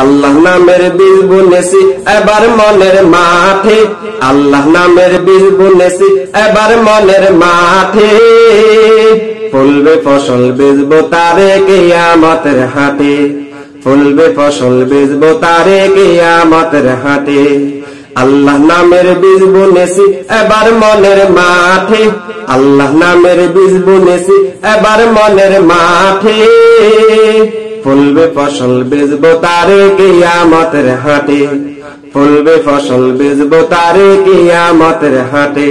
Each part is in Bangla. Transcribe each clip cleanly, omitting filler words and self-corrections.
আল্লাহ নামের বীজ বুনেছি এবার মনের মাঠে, আল্লাহ নামের বীজ বুনেছি এবার মনের মাঠে। ফলবে ফসল বেচবো তারে কিয়ামতের হাটে, ফলবে ফসল বেচবো তারে কিয়ামতের হাটে। আল্লাহ নামের বীজ বুনেছি এবার মনের মাঠে, আল্লাহ নামের বীজ বুনেছি এবার মনের মাঠে। ফলবে ফসল বেচবো তারে কিয়ামতের হাটে, ফলবে ফসল বেচবো তারে কিয়ামতের হাটে।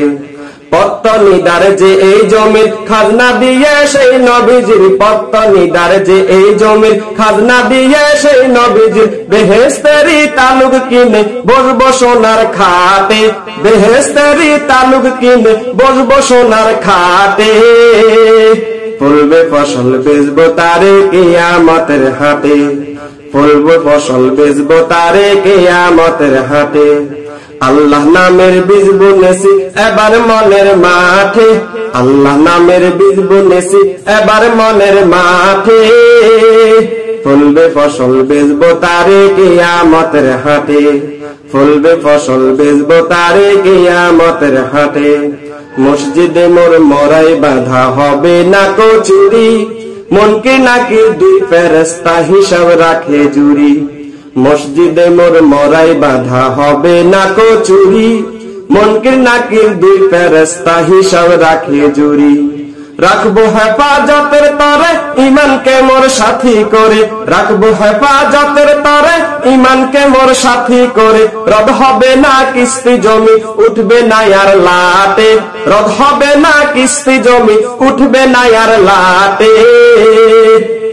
পত্তনিদার যে এই জমির খাজনা দিয়ে সেই নবীজির, পত্তনিদার যে এই জমির খাজনা দিয়ে সেই নবীজির বেহেশতেরি তালুক কিনে বসবো সোনার খাটে, বেহেশতেরি তালুক কিনে বসবো সোনার খাটে। ফলবে ফসল বেচবো তারে কিয়ামতের হাটে, ফলবে ফসল বেচবো তারে কিয়ামতের হাটে। আল্লাহ নামের বীজ বুনেছি এবার মনের মাঠে, আল্লাহ নামের বীজ বুনেছি এবার মনের মাঠে। ফলবে ফসল বেচবো তারে কিয়ামতের হাটে, ফলবে ফসল বেচবো তারে কিয়ামতের হাটে। মসজিদে মোর মরাই বাঁধা হবে না কো চুরি, মনকে নাকি দুই ফেরেশতা হিসাব রাখে জুরি। মসজিদে মোর মরাই বাঁধা হবে না কো চুরি, মনকে নাকি দুই ফেরেশতা হিসাব রাখে জুরি। রাখবো হেফাজতের তরে ইমানকে মোর সাথী করে, রাখবো হেফাজতের তরে ইমানকে মোর সাথী করে। রদ হবে না কিস্তি জমি উঠবে না আর লাটে, রদ হবে না কিস্তি জমি উঠবে না আর লাটে।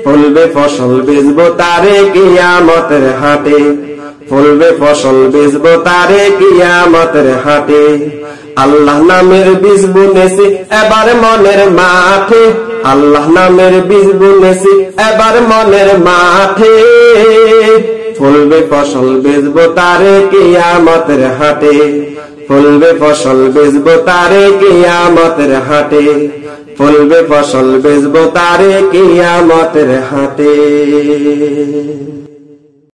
ফলবে ফসল বেচবো তারে কিয়ামতের হাটে, ফলবে ফসল বেচবো তারে কিয়ামতের হাটে। আল্লাহ নামের বীজ বুনেছি এবার মনের মাঠে, আল্লাহ নামের বীজ বুনেছি এবার মনের মাঠে। ফলবে ফসল বেচবো তারে কিয়ামতের হাটে, ফলবে ফসল বেচবো তারে কিয়ামতের হাটে, ফলবে ফসল বেচবো তারে কিয়ামতের হাটে।